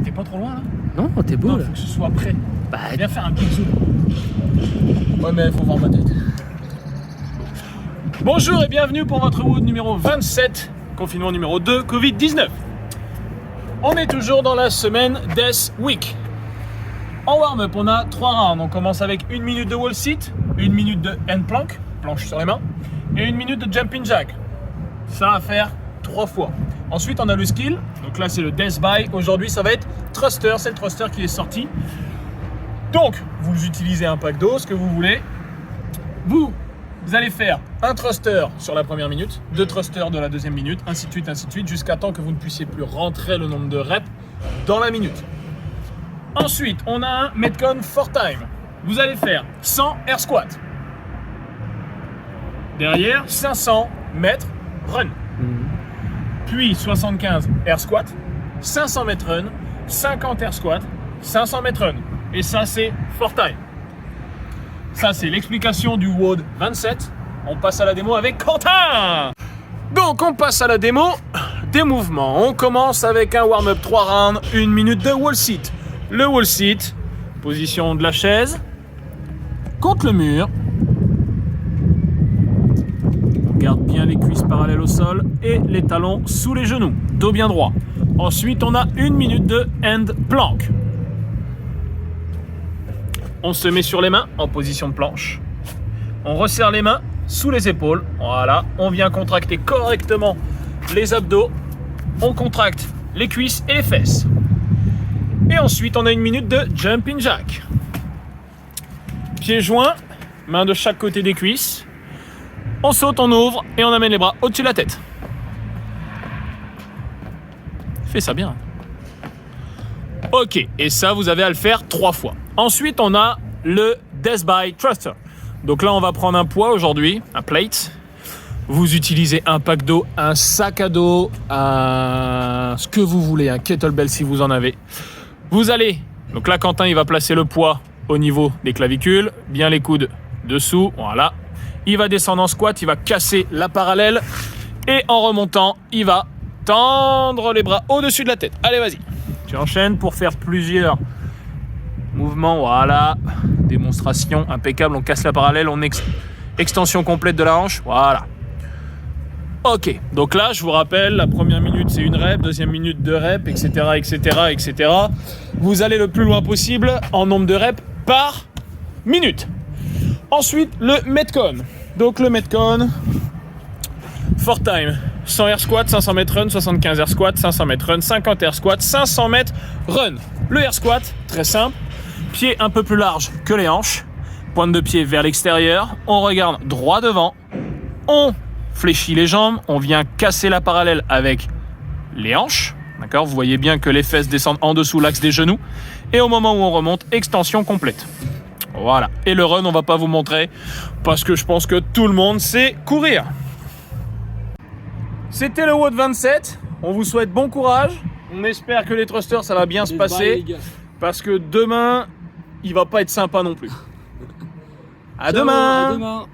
T'es pas trop loin là? Non, t'es beau Non, là. faut que ce soit prêt. Bah, Viens faire un petit zoom. Ouais, mais faut voir ma tête. Bonjour et bienvenue pour votre WOD numéro 27, confinement numéro 2, Covid-19. On est toujours dans la semaine Death Week. En warm-up, on a 3 rounds. On commence avec 1 minute de wall sit, 1 minute de hand plank, planche sur les mains, et 1 minute de jumping jack. Ça à faire 3 fois. Ensuite, on a le skill. Donc là, c'est le death by. Aujourd'hui, ça va être thruster. C'est le thruster qui est sorti. Donc, vous utilisez un pack d'eau, ce que vous voulez. Vous allez faire un thruster sur la première minute, 2 thrusters de la deuxième minute, ainsi de suite, jusqu'à temps que vous ne puissiez plus rentrer le nombre de reps dans la minute. Ensuite, on a un Metcon 4 time. Vous allez faire 100 air squat. Derrière, 500 mètres run. Puis 75 air squat, 500 mètres run, 50 air squat, 500 mètres run. Et ça, c'est 4 time. Ça, c'est l'explication du WOD 27. On passe à la démo avec Quentin. Donc, on passe à la démo des mouvements. On commence avec un warm-up 3 rounds, 1 minute de wall sit. Le wall sit, position de la chaise, contre le mur. On garde bien les cuisses parallèles au sol et les talons sous les genoux, dos bien droit. Ensuite, on a 1 minute de hand plank. On se met sur les mains en position de planche. On resserre les mains sous les épaules. Voilà, on vient contracter correctement les abdos. On contracte les cuisses et les fesses. Et ensuite, on a 1 minute de jumping jack. Pieds joints, mains de chaque côté des cuisses. On saute, on ouvre et on amène les bras au-dessus de la tête. Fais ça bien. Ok, et ça, vous avez à le faire 3 fois. Ensuite, on a le Death by Thruster. Donc là, on va prendre un poids aujourd'hui, un plate. Vous utilisez un pack d'eau, un sac à dos, ce que vous voulez, un kettlebell si vous en avez. Vous allez, donc là, Quentin, il va placer le poids au niveau des clavicules, bien les coudes dessous, voilà. Il va descendre en squat, il va casser la parallèle et en remontant, il va tendre les bras au-dessus de la tête. Allez, vas-y. Tu enchaînes pour faire plusieurs mouvements, voilà. Démonstration impeccable, on casse la parallèle, on extension complète de la hanche, voilà. Ok, donc là, je vous rappelle, la première minute, c'est 1 rep, deuxième minute, 2 reps, etc. Vous allez le plus loin possible en nombre de reps par minute. Ensuite, le Metcon. Donc le Metcon, 4 time, 100 air squat, 500 mètres run, 75 air squat, 500 mètres run, 50 air squat, 500 mètres run. Le air squat, très simple, pied un peu plus large que les hanches, pointe de pied vers l'extérieur, on regarde droit devant, on fléchit les jambes, on vient casser la parallèle avec les hanches, d'accord ? Vous voyez bien que les fesses descendent en dessous l'axe des genoux, et au moment où on remonte, extension complète. Voilà. Et le run, on va pas vous montrer parce que je pense que tout le monde sait courir. C'était le WOD 27. On vous souhaite bon courage. On espère que les thrusters, ça va bien se passer parce que demain, il va pas être sympa non plus. À demain.